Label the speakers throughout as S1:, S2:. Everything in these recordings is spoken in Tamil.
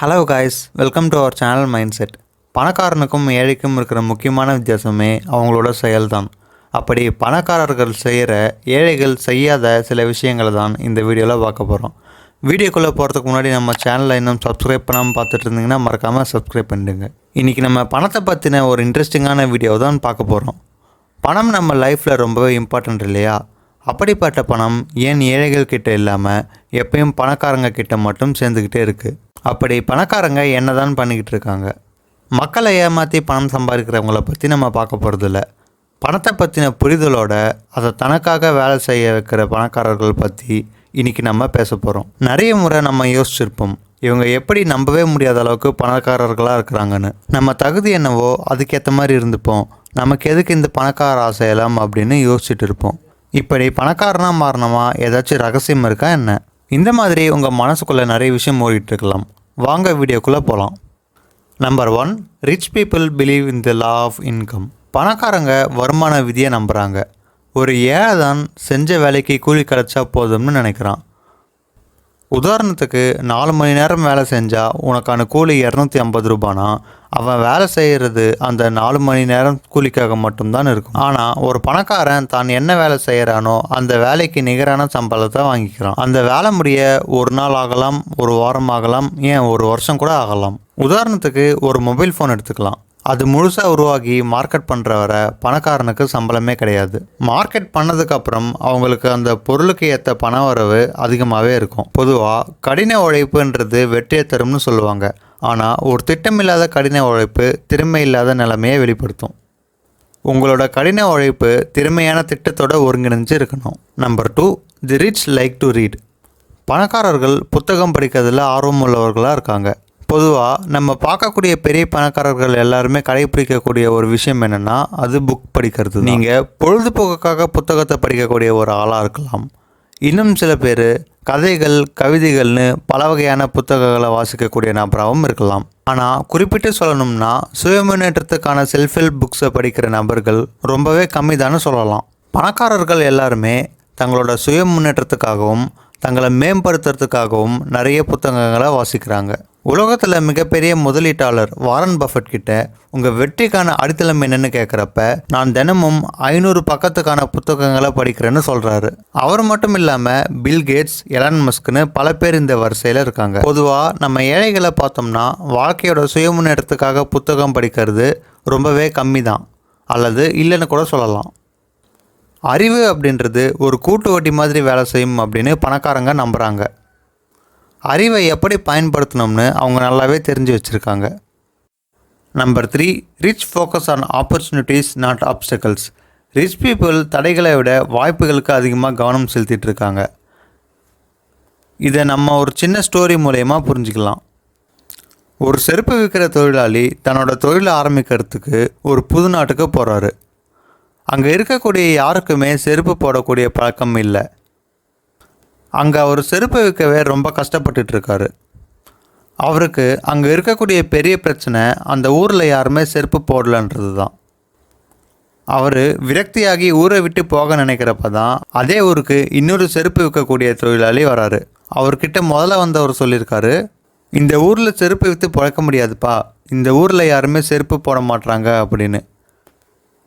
S1: Hello guys, welcome to our channel mindset. பணக்காரனுக்கும் ஏழைக்கும் இருக்கிற முக்கியமான வித்தியாசமே அவங்களோட செயல்தான். அப்படி பணக்காரர்கள் செய்கிற ஏழைகள் செய்யாத சில விஷயங்களை தான் இந்த வீடியோவில் பார்க்க போகிறோம். வீடியோக்குள்ளே போகிறதுக்கு முன்னாடி நம்ம சேனலை இன்னும் சப்ஸ்கிரைப் பண்ணாமல் பார்த்துட்டு இருந்தீங்கன்னா மறக்காமல் சப்ஸ்கிரைப் பண்ணிடுங்க. இன்றைக்கி நம்ம பணத்தை பற்றின ஒரு இன்ட்ரெஸ்டிங்கான வீடியோ தான் பார்க்க போகிறோம். பணம் நம்ம லைஃப்பில் ரொம்பவே இம்பார்ட்டண்ட் இல்லையா? அப்படிப்பட்ட பணம் ஏன் ஏழைகள் கிட்ட இல்லாமல் எப்பயும் பணக்காரங்க கிட்ட மட்டும் சேர்ந்துக்கிட்டே இருக்குது? அப்படி பணக்காரங்க என்ன தான் பண்ணிக்கிட்டு இருக்காங்க? மக்களை ஏமாற்றி பணம் சம்பாதிக்கிறவங்கள பற்றி நம்ம பார்க்க போகிறதில்ல. பணத்தை பற்றின புரிதலோட அதை தனக்காக வேலை செய்ய வைக்கிற பணக்காரர்கள் பற்றி இன்றைக்கி நம்ம பேச போகிறோம். நிறைய முறை நம்ம யோசிச்சிருப்போம், இவங்க எப்படி நம்பவே முடியாத அளவுக்கு பணக்காரர்களாக இருக்கிறாங்கன்னு. நம்ம தகுதி என்னவோ அதுக்கேற்ற மாதிரி இருந்துப்போம். நமக்கு எதுக்கு இந்த பணக்கார ஆசையெல்லாம் அப்படின்னு யோசிச்சுட்டு இருப்போம். இப்படி பணக்காரனாக மாறணுமா? ஏதாச்சும் ரகசியம் இருக்கா என்ன? இந்த மாதிரி உங்கள் மனசுக்குள்ளே நிறைய விஷயம் ஓடிட்டுருக்கலாம். வாங்க வீடியோக்குள்ளே போகலாம். Number 1, rich people believe in the law of income. பணக்காரங்க வருமான விதியை நம்புகிறாங்க. ஒரு ஏழை தான் செஞ்ச வேலைக்கு கூலி கிடச்சா போதும்னு நினைக்கிறான். உதாரணத்துக்கு 4 மணி நேரம் வேலை செஞ்சால் உனக்கான கூலி 250 ரூபானா, அவன் வேலை செய்கிறது அந்த 4 மணி நேரம் கூலிக்காக மட்டும்தான் இருக்கும். ஆனால் ஒரு பணக்காரன் தான் என்ன வேலை செய்கிறானோ அந்த வேலைக்கு நிகரான சம்பளத்தை வாங்கிக்கிறான். அந்த வேலை முடிய ஒரு நாள் ஆகலாம், ஒரு வாரம் ஆகலாம், ஏன் ஒரு வருஷம் கூட ஆகலாம். உதாரணத்துக்கு ஒரு மொபைல் ஃபோன் எடுத்துக்கலாம். அது முழுசாக உருவாகி மார்க்கெட் பண்ணுற வர பணக்காரனுக்கு சம்பளமே கிடையாது. மார்க்கெட் பண்ணதுக்கப்புறம் அவங்களுக்கு அந்த பொருளுக்கு ஏற்ற பண வரவு அதிகமாகவே இருக்கும். பொதுவாக கடின உழைப்புன்றது வெற்றியை தரும்னு சொல்லுவாங்க. ஆனால் ஒரு திட்டமில்லாத கடின உழைப்பு திறமை இல்லாத நிலைமையை வெளிப்படுத்தும். உங்களோட கடின உழைப்பு திறமையான திட்டத்தோடு ஒருங்கிணைஞ்சு இருக்கணும். Number 2, the rich like to read. பணக்காரர்கள் புத்தகம் படிக்கிறதுல ஆர்வம் உள்ளவர்களாக இருக்காங்க. பொதுவாக நம்ம பார்க்கக்கூடிய பெரிய பணக்காரர்கள் எல்லாருமே கடைப்பிடிக்கக்கூடிய ஒரு விஷயம் என்னென்னா அது புக் படிக்கிறது. நீங்கள் பொழுதுபோக்குக்காக புத்தகத்தை படிக்கக்கூடிய ஒரு ஆளாக இருக்கலாம். இன்னும் சில பேர் கதைகள், கவிதைகள்னு பல வகையான புத்தகங்களை வாசிக்கக்கூடிய நபராகவும் இருக்கலாம். ஆனால் குறிப்பிட்டு சொல்லணும்னா சுய முன்னேற்றத்துக்கான செல்ஃப் ஹெல்ப் புக்ஸை படிக்கிற நபர்கள் ரொம்பவே கம்மி தானே சொல்லலாம். பணக்காரர்கள் எல்லாருமே தங்களோட சுய முன்னேற்றத்துக்காகவும் தங்களை மேம்படுத்துறதுக்காகவும் நிறைய புத்தகங்களை வாசிக்கிறாங்க. உலகத்தில் மிகப்பெரிய முதலீட்டாளர் வாரன் பஃபட் கிட்ட உங்கள் வெற்றிக்கான அடித்தளம் என்னென்னு கேட்குறப்ப நான் தினமும் 500 பக்கத்துக்கான புத்தகங்களை படிக்கிறேன்னு சொல்கிறாரு. அவர் மட்டும் இல்லாமல் பில் கேட்ஸ், எலான் மஸ்க்னு பல பேர் இந்த வரிசையில் இருக்காங்க. பொதுவாக நம்ம ஏழைகளை பார்த்தோம்னா வாழ்க்கையோட சுய முன்னேற்றத்துக்காக புத்தகம் படிக்கிறது ரொம்பவே கம்மி தான், அல்லது இல்லைன்னு கூட சொல்லலாம். அறிவு அப்படின்றது ஒரு கூட்டு வட்டி மாதிரி வேலை செய்யும் அப்படின்னு பணக்காரங்க நம்புகிறாங்க. அறிவை எப்படி பயன்படுத்தணும்னு அவங்க நல்லாவே தெரிஞ்சு வச்சுருக்காங்க. Number 3, rich focus on opportunities not obstacles. Rich people தடைகளை விட வாய்ப்புகளுக்கு அதிகமாக கவனம் செலுத்திட்டு இருக்காங்க. இதை நம்ம ஒரு சின்ன ஸ்டோரி மூலயமா புரிஞ்சுக்கலாம். ஒரு செருப்பு விற்கிற தொழிலாளி தன்னோட தொழிலை ஆரம்பிக்கிறதுக்கு ஒரு புது நாட்டுக்கு போகிறாரு. அங்கே இருக்கக்கூடிய யாருக்குமே செருப்பு போடக்கூடிய பழக்கம் இல்லை. அங்கே அவர் செருப்பு விற்கவே ரொம்ப கஷ்டப்பட்டுருக்காரு. அவருக்கு அங்கே இருக்கக்கூடிய பெரிய பிரச்சனை அந்த ஊரில் யாருமே செருப்பு போடலன்றது தான். அவர் விரக்தியாகி ஊரை விட்டு போக நினைக்கிறப்ப தான் அதே ஊருக்கு இன்னொரு செருப்பு விற்கக்கூடிய தொழிலாளி வராரு. அவர்கிட்ட முதல்ல வந்தவர் சொல்லியிருக்காரு, இந்த ஊரில் செருப்பு விற்று பிழைக்க முடியாதுப்பா, இந்த ஊரில் யாருமே செருப்பு போட மாட்டாங்க அப்படின்னு.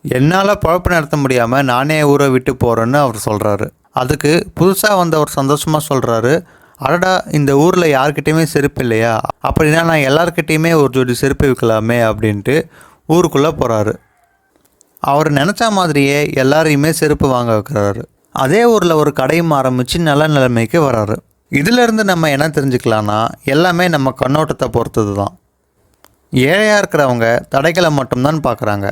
S1: என்னால் பழப்பு நடத்த முடியாமல் நானே ஊரை விட்டு போகிறேன்னு அவர் சொல்கிறாரு. அதுக்கு புதுசாக வந்தவர் சந்தோஷமாக சொல்கிறாரு, அடடா, இந்த ஊரில் யார்கிட்டையுமே செருப்பு இல்லையா, அப்படின்னா நான் எல்லார்கிட்டையுமே ஒரு ஜோடி செருப்பு விற்கலாமே அப்படின்ட்டு ஊருக்குள்ளே போகிறாரு. அவர் நினச்ச மாதிரியே எல்லாரையுமே செருப்பு வாங்க வைக்கிறாரு. அதே ஊரில் ஒரு கடையும் ஆரம்பித்து நல்ல நிலைமைக்கு வராரு. இதிலிருந்து நம்ம என்ன தெரிஞ்சுக்கலான்னா எல்லாமே நம்ம கண்ணோட்டத்தை பொறுத்தது தான். ஏழையாக இருக்கிறவங்க தடைகளை மட்டும்தான் பார்க்குறாங்க,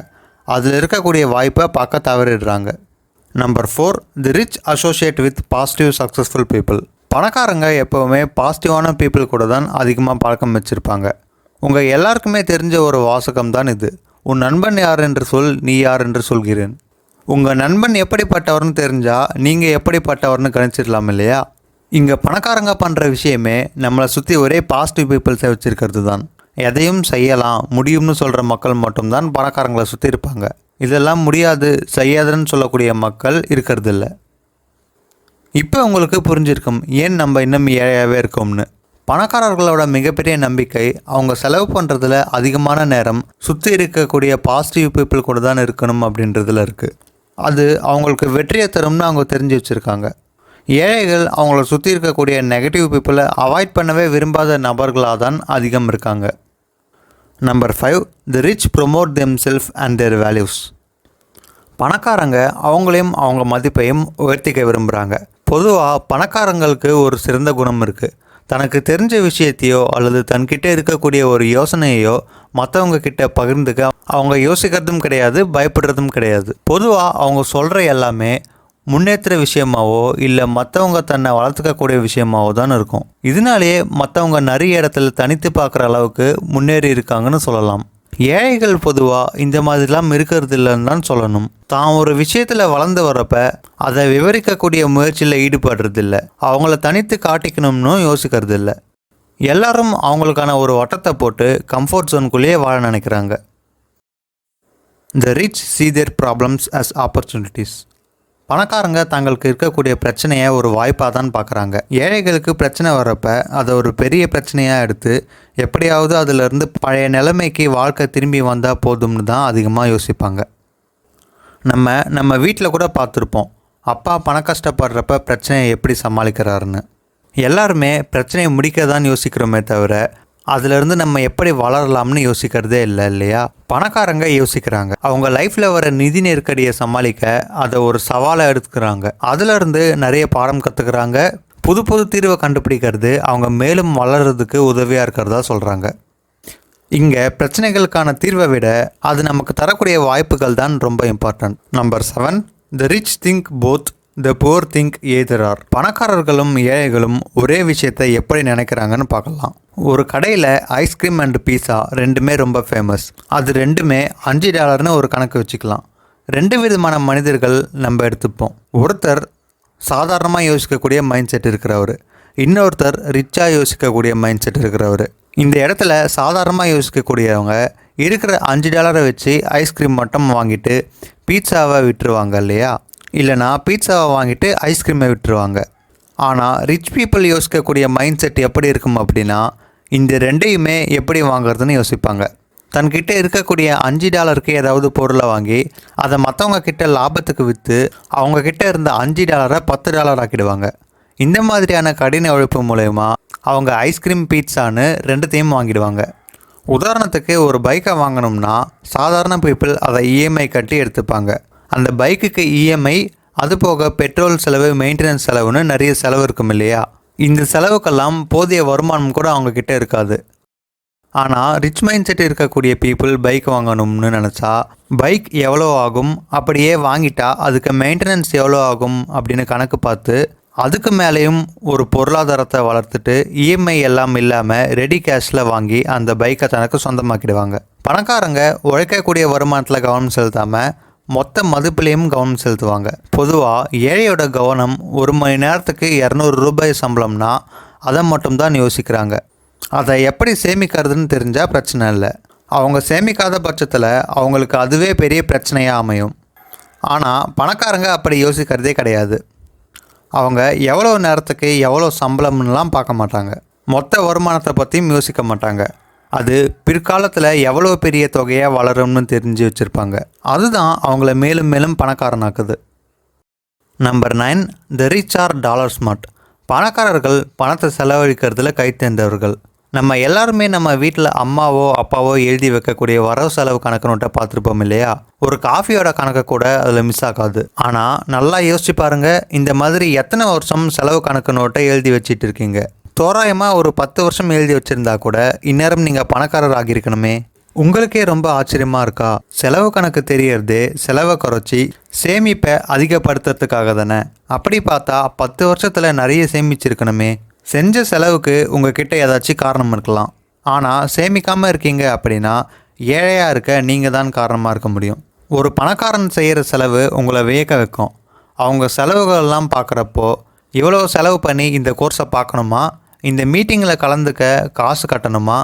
S1: அதில் இருக்கக்கூடிய வாய்ப்பை பார்க்க தவறிடுறாங்க. Number 4, the rich associate with positive successful people. பணக்காரங்க எப்போவுமே பாசிட்டிவான பீப்புள் கூட தான் அதிகமாக பழக்கம் வச்சுருப்பாங்க. உங்கள் எல்லாருக்குமே தெரிஞ்ச ஒரு வாசகம் தான் இது, உன் நண்பன் யார் என்று சொல், நீ யார் என்று சொல்கிறேன். உங்கள் நண்பன் எப்படிப்பட்டவர்னு தெரிஞ்சால் நீங்கள் எப்படிப்பட்டவர்னு கணிச்சிடலாம் இல்லையா? இங்கே பணக்காரங்க பண்ணுற விஷயமே நம்மளை சுற்றி ஒரே பாசிட்டிவ் பீப்புள்ஸை வச்சுருக்கிறது தான். எதையும் செய்யலாம், முடியும்னு சொல்கிற மக்கள் மட்டும்தான் பணக்காரங்களை சுற்றி இருப்பாங்க. இதெல்லாம் முடியாது, செய்யாதுன்னு சொல்லக்கூடிய மக்கள் இருக்கிறதில்ல. இப்போ உங்களுக்கு புரிஞ்சிருக்கும் ஏன் நம்ம இன்னும் ஏழையாகவே இருக்கோம்னு. பணக்காரர்களோட மிகப்பெரிய நம்பிக்கை அவங்க செலவு பண்ணுறதுல அதிகமான நேரம் சுற்றி இருக்கக்கூடிய பாசிட்டிவ் பீப்புள் கூட தான் இருக்கணும் அப்படின்றதுல இருக்குது. அது அவங்களுக்கு வெற்றியை தரும்னு அவங்க தெரிஞ்சு வச்சுருக்காங்க. ஏழைகள் அவங்கள சுற்றி இருக்கக்கூடிய நெகட்டிவ் பீப்புளை அவாய்ட் பண்ணவே விரும்பாத நபர்களாக தான் அதிகம் இருக்காங்க. Number 5, the rich promote themselves and their values. பணக்காரங்க அவங்களையும் அவங்க மதிப்பையும் உயர்த்திக்க விரும்புகிறாங்க. பொதுவாக பணக்காரங்களுக்கு ஒரு சிறந்த குணம் இருக்குது. தனக்கு தெரிஞ்ச விஷயத்தையோ அல்லது தன்கிட்ட இருக்கக்கூடிய ஒரு யோசனையோ மற்றவங்க கிட்ட பகிர்ந்துக்க அவங்க யோசிக்கிறதும் கிடையாது, பயப்படுறதும் கிடையாது. பொதுவாக அவங்க சொல்கிற எல்லாமே முன்னேற்ற விஷயமாவோ இல்லை மற்றவங்க தன்னை வளர்த்துக்கக்கூடிய விஷயமாவோ தான் இருக்கும். இதனாலேயே மற்றவங்க நிறைய இடத்துல தனித்து பார்க்குற அளவுக்கு முன்னேறி இருக்காங்கன்னு சொல்லலாம். ஏழைகள் பொதுவாக இந்த மாதிரிலாம் இருக்கிறது இல்லைன்னு தான் சொல்லணும். தான் ஒரு விஷயத்தில் வளர்ந்து வரப்ப அதை விவரிக்கக்கூடிய முயற்சியில் ஈடுபடுறதில்ல, அவங்கள தனித்து காட்டிக்கணும்னு யோசிக்கிறது இல்லை. எல்லாரும் அவங்களுக்கான ஒரு வட்டத்தை போட்டு கம்ஃபர்ட் ஜோனுக்குள்ளேயே வாழ நினைக்கிறாங்க. The rich see their problems as opportunities. பணக்காரங்க தங்களுக்கு இருக்கக்கூடிய பிரச்சனையை ஒரு வாய்ப்பாக தான் பார்க்குறாங்க. ஏழைகளுக்கு பிரச்சனை வரப்போ அதை ஒரு பெரிய பிரச்சனையாக எடுத்து எப்படியாவது அதிலிருந்து பழைய நிலைமைக்கு வாழ்க்கை திரும்பி வந்தால் போதும்னு தான் அதிகமாக யோசிப்பாங்க. நம்ம வீட்டில் கூட பார்த்துருப்போம், அப்பா பண கஷ்டப்படுறப்ப பிரச்சனையை எப்படி சமாளிக்கிறாருன்னு. எல்லாருமே பிரச்சனையை முடிக்க தான் யோசிக்கிறோமே தவிர அதிலிருந்து நம்ம எப்படி வளரலாம்னு யோசிக்கிறதே இல்லை இல்லையா? பணக்காரங்க யோசிக்கிறாங்க. அவங்க லைஃப்பில் வர நிதி நெருக்கடியை சமாளிக்க அதை ஒரு சவாலை எடுத்துக்கிறாங்க. அதிலிருந்து நிறைய பாடம் கற்றுக்கிறாங்க. புது புது தீர்வை கண்டுபிடிக்கிறது அவங்க மேலும் வளர்கிறதுக்கு உதவியாக இருக்கிறதா சொல்கிறாங்க. இங்கே பிரச்சனைகளுக்கான தீர்வை விட அது நமக்கு தரக்கூடிய வாய்ப்புகள் தான் ரொம்ப important. Number 7, the rich think both, the poor think either or. பணக்காரர்களும் ஏழைகளும் ஒரே விஷயத்தை எப்படி நினைக்கிறாங்கன்னு பார்க்கலாம். ஒரு கடையில் ஐஸ்கிரீம் அண்ட் பீஸா ரெண்டுமே ரொம்ப ஃபேமஸ். அது ரெண்டுமே $5ன்னு ஒரு கணக்கு வச்சுக்கலாம். ரெண்டு விதமான மனிதர்கள் நம்ம எடுத்துப்போம். ஒருத்தர் சாதாரணமாக யோசிக்கக்கூடிய மைண்ட் செட் இருக்கிறவர், இன்னொருத்தர் ரிச்சாக யோசிக்கக்கூடிய மைண்ட் செட் இருக்கிறவர். இந்த இடத்துல சாதாரணமாக யோசிக்கக்கூடியவங்க இருக்கிற $5 வச்சு ஐஸ்கிரீம் மட்டும் வாங்கிட்டு பீட்சாவை விட்டுருவாங்க இல்லையா? இல்லைனா பீட்சாவை வாங்கிட்டு ஐஸ்கிரீமை விட்டுருவாங்க. ஆனால் ரிச் பீப்புள் யோசிக்கக்கூடிய மைண்ட் செட் எப்படி இருக்கும் அப்படின்னா, இந்த ரெண்டையுமே எப்படி வாங்குறதுன்னு யோசிப்பாங்க. தன்கிட்ட இருக்கக்கூடிய $5க்கு ஏதாவது பொருளை வாங்கி அதை மற்றவங்க கிட்ட லாபத்துக்கு விற்று அவங்கக்கிட்ட இருந்த $5 $10 ஆக்கிடுவாங்க. இந்த மாதிரியான கடின உழைப்பு மூலயமா அவங்க ஐஸ்கிரீம் பீட்சான்னு ரெண்டுத்தையும் வாங்கிடுவாங்க. உதாரணத்துக்கு ஒரு பைக்கை வாங்கணும்னா சாதாரண பீப்புள் அதை இஎம்ஐ கட்டி எடுத்துப்பாங்க. அந்த பைக்குக்கு இஎம்ஐ, அது போக பெட்ரோல் செலவு, மெயின்டெனன்ஸ் செலவுன்னு நிறைய செலவு இருக்கும் இல்லையா? இந்த செலவுக்கெல்லாம் போதிய வருமானம் கூட அவங்கக்கிட்ட இருக்காது. ஆனால் ரிச் மைண்ட் செட் இருக்கக்கூடிய பீப்புள் பைக் வாங்கணும்னு நினச்சா பைக் எவ்வளோ ஆகும், அப்படியே வாங்கிட்டா அதுக்கு மெயின்டெனன்ஸ் எவ்வளோ ஆகும் அப்படின்னு கணக்கு பார்த்து அதுக்கு மேலேயும் ஒரு பொருளாதாரத்தை வளர்த்துட்டு இஎம்ஐ எல்லாம் இல்லாமல் ரெடி கேஷில் வாங்கி அந்த பைக்கை தனக்கு சொந்தமாக்கிடுவாங்க. பணக்காரங்க உழைக்கக்கூடிய வருமானத்தில் கவனம் செலுத்தாமல் மொத்த மதிப்புலேயும் கவனம் செலுத்துவாங்க. பொதுவாக ஏழையோட கவனம் 1 மணி நேரத்துக்கு $200 சம்பளம்னா அதை மட்டும்தான் யோசிக்கிறாங்க. அதை எப்படி சேமிக்கிறதுன்னு தெரிஞ்சால் பிரச்சனை இல்லை. அவங்க சேமிக்காத பட்சத்தில் அவங்களுக்கு அதுவே பெரிய பிரச்சனையாக அமையும். ஆனால் பணக்காரங்க அப்படி யோசிக்கிறதே கிடையாது. அவங்க எவ்வளோ நேரத்துக்கு எவ்வளோ சம்பளம்லாம் பார்க்க மாட்டாங்க. மொத்த வருமானத்தை பற்றியும் யோசிக்க மாட்டாங்க. அது பிற்காலத்தில் எவ்வளோ பெரிய தொகையாக வளரும்னு தெரிஞ்சு வச்சுருப்பாங்க. அதுதான் அவங்கள மேலும் மேலும் பணக்காரனாக்குது. Number 9, the rich are dollar smart. பணக்காரர்கள் பணத்தை செலவழிக்கிறதுல கைத்தேர்ந்தவர்கள். நம்ம எல்லாருமே நம்ம வீட்டில் அம்மாவோ அப்பாவோ எழுதி வைக்கக்கூடிய வரவு செலவு கணக்கு நோட்டை பார்த்துருப்போம் இல்லையா? ஒரு காஃபியோட கணக்கை கூட அதில் மிஸ் ஆகாது. ஆனால் நல்லா யோசிச்சு பாருங்கள், இந்த மாதிரி எத்தனை வருஷம் செலவு கணக்கு நோட்டை எழுதி வச்சிட்டு இருக்கீங்க? தோராயமாக ஒரு 10 வருஷம் எழுதி வச்சுருந்தா கூட இந்நேரம் நீங்கள் பணக்காரர் ஆகியிருக்கணுமே. உங்களுக்கே ரொம்ப ஆச்சரியமாக இருக்கா? செலவு கணக்கு தெரியறதே செலவை குறைச்சி சேமிப்பை அதிகப்படுத்துறதுக்காக தானே. அப்படி பார்த்தா 10 வருஷத்தில் நிறைய சேமிச்சிருக்கணுமே. செஞ்ச செலவுக்கு உங்ககிட்ட ஏதாச்சும் காரணம் இருக்கலாம். ஆனால் சேமிக்காமல் இருக்கீங்க அப்படின்னா ஏழையாக இருக்க நீங்கள் தான் காரணமாக இருக்க முடியும். ஒரு பணக்காரன் செய்கிற செலவு உங்களை வியக்க வைக்கும். அவங்க செலவுகளெல்லாம் பார்க்குறப்போ இவ்வளோ செலவு பண்ணி இந்த கோர்ஸை பார்க்கணுமா, இந்த மீட்டிங்கில் கலந்துக்க காசு கட்டணுமா,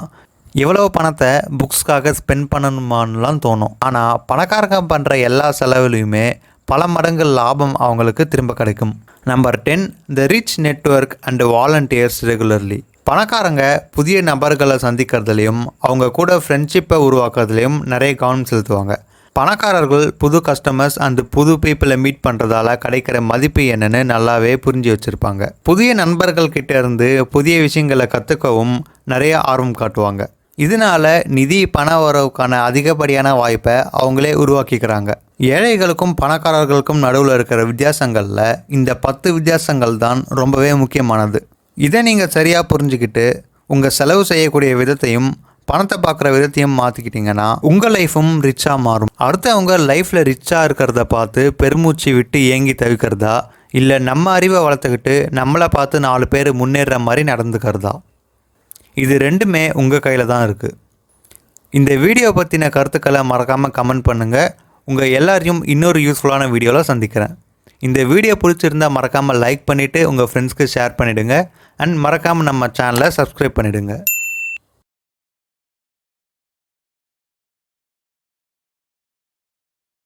S1: இவ்வளோ பணத்தை புக்ஸ்க்காக ஸ்பெண்ட் பண்ணணுமான்லாம் தோணும். ஆனால் பணக்காரங்க பண்ணுற எல்லா செலவுலையுமே பல மடங்கு லாபம் அவங்களுக்கு திரும்ப கிடைக்கும். Number 10, the rich network and volunteers regularly. பணக்காரங்க புதிய நபர்களை சந்திக்கிறதுலையும் அவங்க கூட ஃப்ரெண்ட்ஷிப்பை உருவாக்குறதுலையும் நிறைய கவனம் செலுத்துவாங்க. பணக்காரர்கள் புது கஸ்டமர்ஸ் அண்ட் புது பீப்புளை மீட் பண்ணுறதால கிடைக்கிற மதிப்பு என்னன்னு நல்லாவே புரிஞ்சு வச்சுருப்பாங்க. புதிய நண்பர்கள் கிட்ட இருந்து புதிய விஷயங்களை கற்றுக்கவும் நிறைய ஆர்வம் காட்டுவாங்க. இதனால நிதி பண வரவுக்கான அதிகப்படியான வாய்ப்பை அவங்களே உருவாக்கிக்கிறாங்க. ஏழைகளுக்கும் பணக்காரர்களுக்கும் நடுவில் இருக்கிற வித்தியாசங்களில் இந்த 10 வித்தியாசங்கள் தான் ரொம்பவே முக்கியமானது. இதை நீங்கள் சரியாக புரிஞ்சுக்கிட்டு உங்கள் செலவு செய்யக்கூடிய விதத்தையும் பணத்தை பார்க்குற விதத்தையும் மாற்றிக்கிட்டிங்கன்னா உங்கள் லைஃப்பும் ரிச்சாக மாறும். அடுத்தவங்க லைஃப்பில் ரிச்சாக இருக்கிறத பார்த்து பெருமூச்சு விட்டு ஏங்கி தவிக்கிறதா, இல்லை நம்ம அறிவை வளர்த்துக்கிட்டு நம்மளை பார்த்து 4 பேர் முன்னேறுற மாதிரி நடந்துக்கிறதா, இது ரெண்டுமே உங்கள் கையில் தான் இருக்குது. இந்த வீடியோ பற்றின கருத்துக்களை மறக்காமல் கமெண்ட் பண்ணுங்கள். உங்கள் எல்லாரையும் இன்னொரு யூஸ்ஃபுல்லான வீடியோவில் சந்திக்கிறேன். இந்த வீடியோ பிடிச்சிருந்தால் மறக்காமல் லைக் பண்ணிவிட்டு உங்கள் ஃப்ரெண்ட்ஸ்க்கு ஷேர் பண்ணிவிடுங்க. அண்ட் மறக்காமல் நம்ம சேனலை சப்ஸ்கிரைப் பண்ணிவிடுங்க.